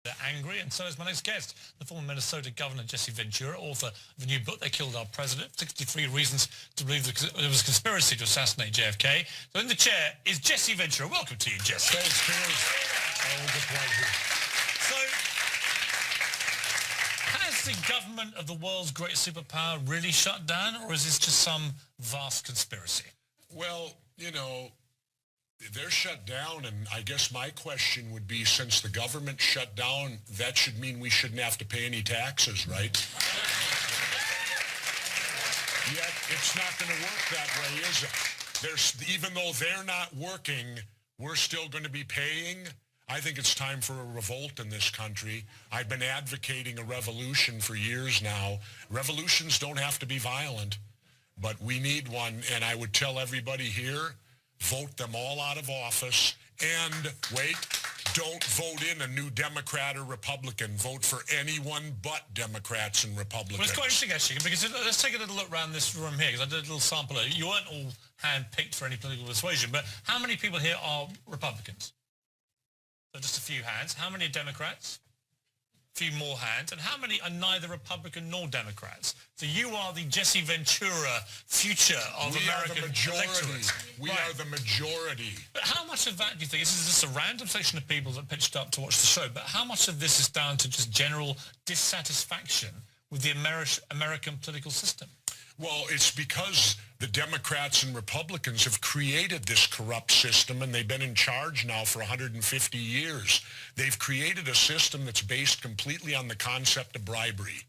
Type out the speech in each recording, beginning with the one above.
They're angry, and so is my next guest, the former Minnesota Governor Jesse Ventura, author of a new book, They Killed Our President, 63 Reasons to Believe There Was a Conspiracy to Assassinate JFK. So in the chair is Jesse Ventura. Welcome to you, Jesse. Thanks, Piers. Always a pleasure. So, has the government of the world's greatest superpower really shut down, or is this just some vast conspiracy? Well, you know, they're shut down, and I guess my question would be, since the government shut down, that should mean we shouldn't have to pay any taxes, right? Yet it's not going to work that way, is it? Even though they're not working, we're still going to be paying. I think it's time for a revolt in this country. I've been advocating a revolution for years now. Revolutions don't have to be violent, but we need one, and I would tell everybody here, vote them all out of office, and wait, don't vote in a new Democrat or Republican. Vote for anyone but Democrats and Republicans. Well, it's quite interesting, actually, because let's take a little look around this room here, because I did a little sample. You weren't all hand-picked for any political persuasion, but how many people here are Republicans? So just a few hands. How many are Democrats? A few more hands. And how many are neither Republican nor Democrats? So you are the Jesse Ventura future of American electorate. We are the majority. But how much of that do you think, this is just a random section of people that pitched up to watch the show, but how much of this is down to just general dissatisfaction with the American political system? Well, it's because the Democrats and Republicans have created this corrupt system, and they've been in charge now for 150 years. They've created a system that's based completely on the concept of bribery.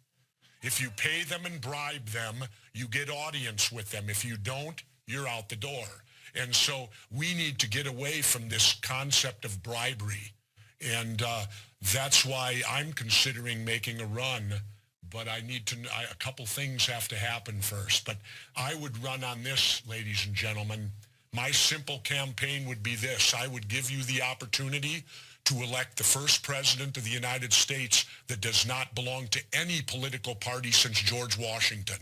If you pay them and bribe them, you get audience with them. If you don't, you're out the door. And so we need to get away from this concept of bribery. And that's why I'm considering making a run. But I need to, a couple things have to happen first. But I would run on this, ladies and gentlemen. My simple campaign would be this. I would give you the opportunity to elect the first president of the United States that does not belong to any political party since George Washington.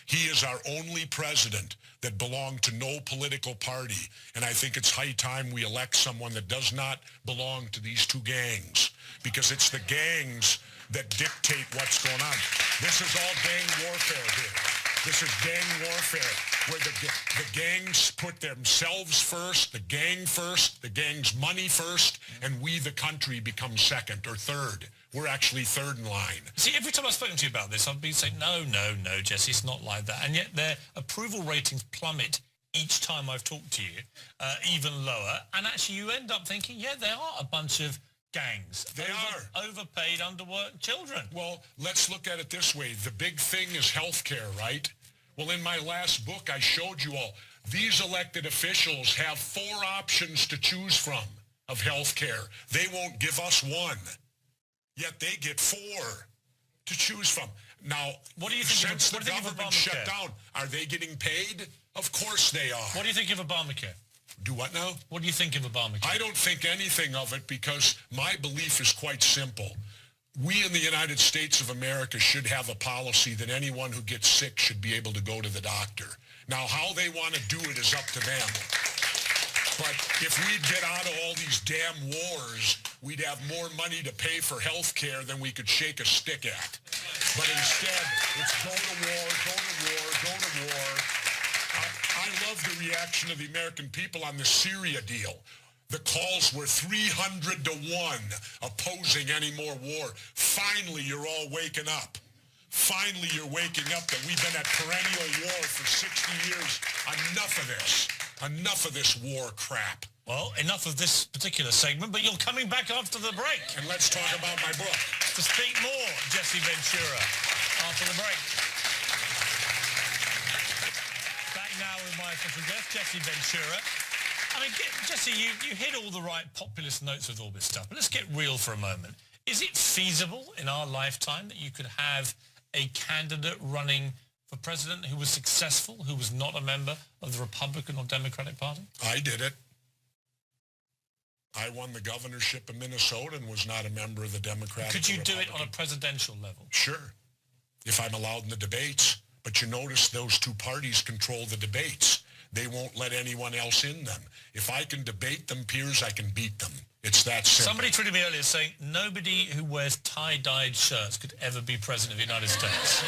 He is our only president that belonged to no political party. And I think it's high time we elect someone that does not belong to these two gangs, because it's the gangs that dictate what's going on. This is all gang warfare here. This is gang warfare, where the gangs put themselves first, the gang first, the gang's money first, and we, the country, become second or third. We're actually third in line. See, every time I've spoken to you about this, I've been saying, no, Jesse, it's not like that. And yet their approval ratings plummet each time I've talked to you, even lower. And actually you end up thinking, yeah, they are a bunch of gangs. They are. Overpaid, underworked children. Well, let's look at it this way. The big thing is health care, right? Well, in my last book, I showed you all. These elected officials have 4 options to choose from of health care. They won't give us one. Yet they get 4 to choose from. Now, what do you think since the government shut down, are they getting paid? Of course they are. What do you think of Obamacare? Do what now? What do you think of Obamacare? I don't think anything of it, because my belief is quite simple. We in the United States of America should have a policy that anyone who gets sick should be able to go to the doctor. Now, how they want to do it is up to them. But if we'd get out of all these damn wars, we'd have more money to pay for health care than we could shake a stick at. But instead, it's go to war, go to war, go to war. I love the reaction of the American people on the Syria deal. The calls were 300 to 1 opposing any more war. Finally, you're all waking up. Finally, you're waking up that we've been at perennial war for 60 years. Enough of this. Enough of this war crap. Well, enough of this particular segment, but you're coming back after the break. And let's talk about my book. To speak more, Jesse Ventura, after the break. Back now with my official guest, Jesse Ventura. I mean, Jesse, you hit all the right populist notes with all this stuff, but let's get real for a moment. Is it feasible in our lifetime that you could have a candidate running for president who was successful, who was not a member of the Republican or Democratic Party? I did it. I won the governorship of Minnesota and was not a member of the Democratic. Could you do it on a presidential level? Sure, if I'm allowed in the debates. But you notice those two parties control the debates. They won't let anyone else in them. If I can debate them, Piers, I can beat them. It's that simple. Somebody tweeted me earlier saying nobody who wears tie-dyed shirts could ever be president of the United States.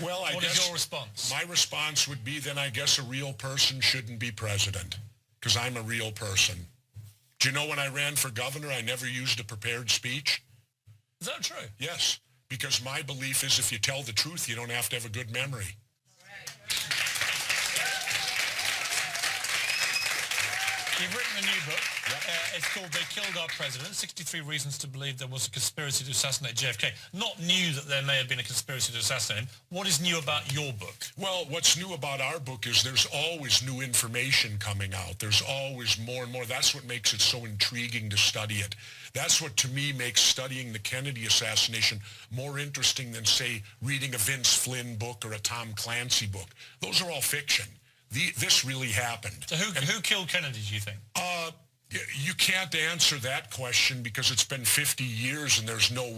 Well, What is your response? My response would be, then I guess a real person shouldn't be president, because I'm a real person. Do you know when I ran for governor, I never used a prepared speech? Is that true? Yes, because my belief is if you tell the truth, you don't have to have a good memory. You've written a new book. It's called They Killed Our President, 63 Reasons to Believe There Was a Conspiracy to Assassinate JFK. Not new that there may have been a conspiracy to assassinate him. What is new about your book? Well, what's new about our book is there's always new information coming out. There's always more and more. That's what makes it so intriguing to study it. That's what, to me, makes studying the Kennedy assassination more interesting than, say, reading a Vince Flynn book or a Tom Clancy book. Those are all fiction. This really happened. So who killed Kennedy, do you think? You can't answer that question because it's been 50 years and there's no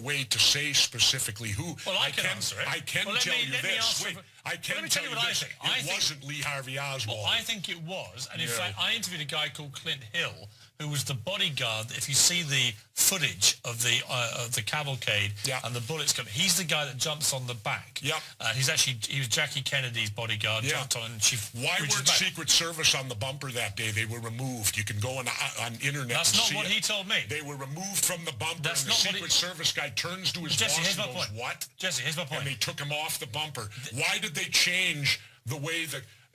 way to say specifically who. Well, I can answer it. I can tell you this. I can tell you this. It wasn't Lee Harvey Oswald. Well, I think it was. And in fact, I interviewed a guy called Clint Hill, who was the bodyguard. If you see the footage of the cavalcade and the bullets coming, he's the guy that jumps on the back. Yep. He was Jackie Kennedy's bodyguard. Jumped on and she. Why weren't Secret Service on the bumper that day? They were removed. You can go on internet. That's not what he told me. They were removed from the bumper. That's and the Secret Service guy turns to his boss and goes, "What?" Jesse, here's my point. And they took him off the bumper. Why did they change the way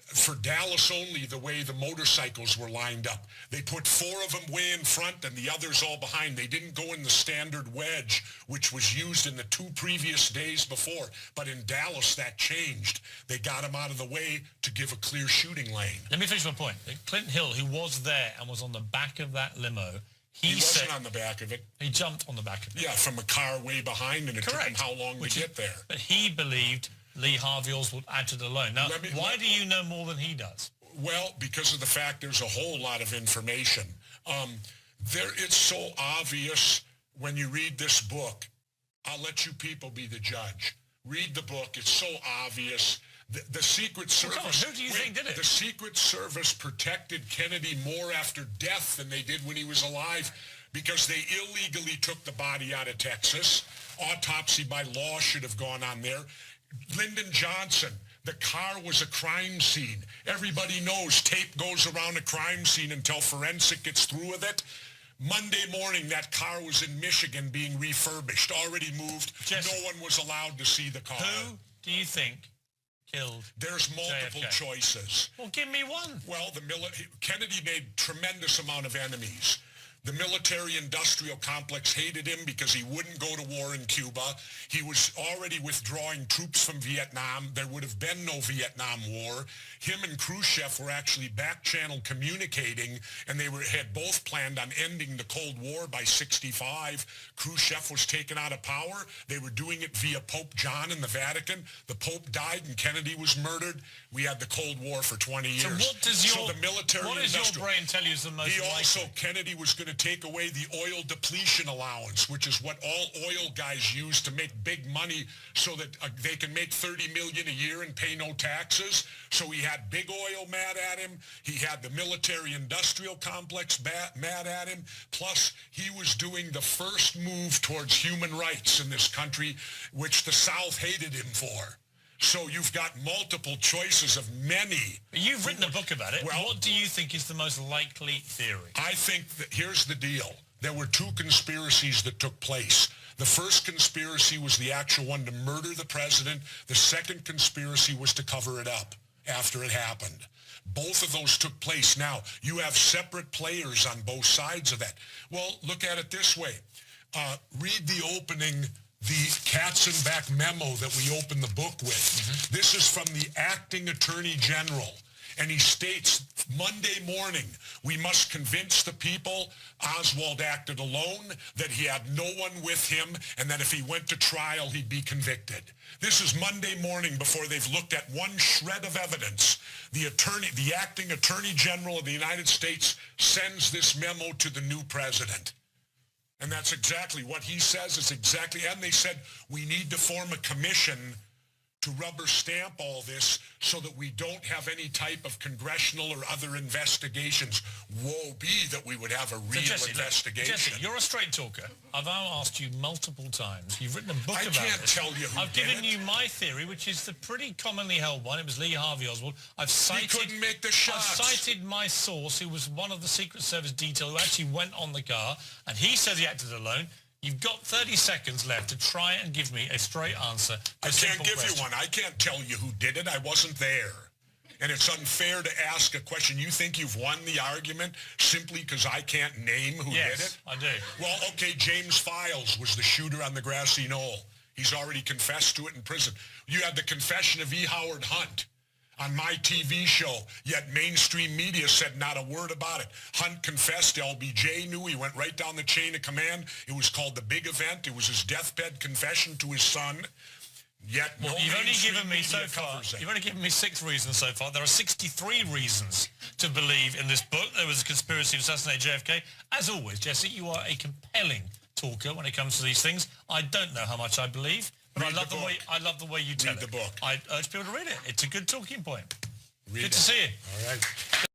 for Dallas only, the way the motorcycles were lined up? They put 4 of them way in front and the others all behind. They didn't go in the standard wedge, which was used in the 2 previous days before. But in Dallas, that changed. They got him out of the way to give a clear shooting lane. Let me finish my point. Clint Hill, who was there and was on the back of that limo, he wasn't on the back of it. He jumped on the back of it. Yeah, from a car way behind, and it took him how long to get there? But he believed Lee Harvey Oswald acted alone. Now, why do you know more than he does? Well, because of the fact there's a whole lot of information. It's so obvious when you read this book. I'll let you people be the judge. Read the book. It's so obvious. The Secret Service... who do you think did it? The Secret Service protected Kennedy more after death than they did when he was alive because they illegally took the body out of Texas. Autopsy by law should have gone on there. Lyndon Johnson, the car was a crime scene. Everybody knows tape goes around a crime scene until forensic gets through with it. Monday morning, that car was in Michigan being refurbished, already moved. Jesse, no one was allowed to see the car. Who do you think killed There's multiple JFK? Choices. Well, give me one. Well, Kennedy made tremendous amount of enemies. The military-industrial complex hated him because he wouldn't go to war in Cuba. He was already withdrawing troops from Vietnam. There would have been no Vietnam War. Him and Khrushchev were actually back-channel communicating, and they had both planned on ending the Cold War by 1965. Khrushchev was taken out of power. They were doing it via Pope John in the Vatican. The Pope died, and Kennedy was murdered. We had the Cold War for 20 years. So what does your brain tell you is the most likely? Kennedy was going to take away the oil depletion allowance, which is what all oil guys use to make big money so that they can make $30 million a year and pay no taxes. So he had big oil mad at him. He had the military-industrial complex mad at him. Plus, he was doing the first move towards human rights in this country, which the South hated him for. So you've got multiple choices of many. You've written a book about it. Well, what do you think is the most likely theory? I think that here's the deal. There were 2 conspiracies that took place. The first conspiracy was the actual one to murder the president. The second conspiracy was to cover it up after it happened. Both of those took place. Now, you have separate players on both sides of that. Well, look at it this way. Read the opening, the Katzenbach memo that we opened the book with. Mm-hmm. This is from the acting attorney general. And he states, Monday morning, we must convince the people Oswald acted alone, that he had no one with him, and that if he went to trial, he'd be convicted. This is Monday morning before they've looked at one shred of evidence. The acting attorney general of the United States sends this memo to the new president. And that's exactly what he says is exactly, and they said, we need to form a commission to rubber stamp all this so that we don't have any type of congressional or other investigations. Woe be that we would have a real investigation. Jesse, you're a straight talker. I've now asked you multiple times. You've written a book about this. I can't tell you who I've did given it. you my theory, which is the pretty commonly held one. It was Lee Harvey Oswald. He couldn't make the shots. I've cited my source, who was one of the Secret Service detail who actually went on the car, and he says he acted alone. You've got 30 seconds left to try and give me a straight answer to I a can't simple give question. you one. I can't tell you who did it. I wasn't there. And it's unfair to ask a question. You think you've won the argument simply because I can't name who did it? Yes, I do. Well, okay, James Files was the shooter on the grassy knoll. He's already confessed to it in prison. You had the confession of E. Howard Hunt on my TV show, yet mainstream media said not a word about it. Hunt confessed. LBJ knew. He went right down the chain of command. It was called The Big Event. It was his deathbed confession to his son. Yet no You've only given me media so far. covers it. You've only given me 6 reasons so far. There are 63 reasons to believe in this book. There was a conspiracy to assassinate JFK. As always, Jesse, you are a compelling talker when it comes to these things. I don't know how much I believe, but I love the way you tell it. Read the book. I urge people to read it. It's a good talking point. Read Good it. to see you. All right.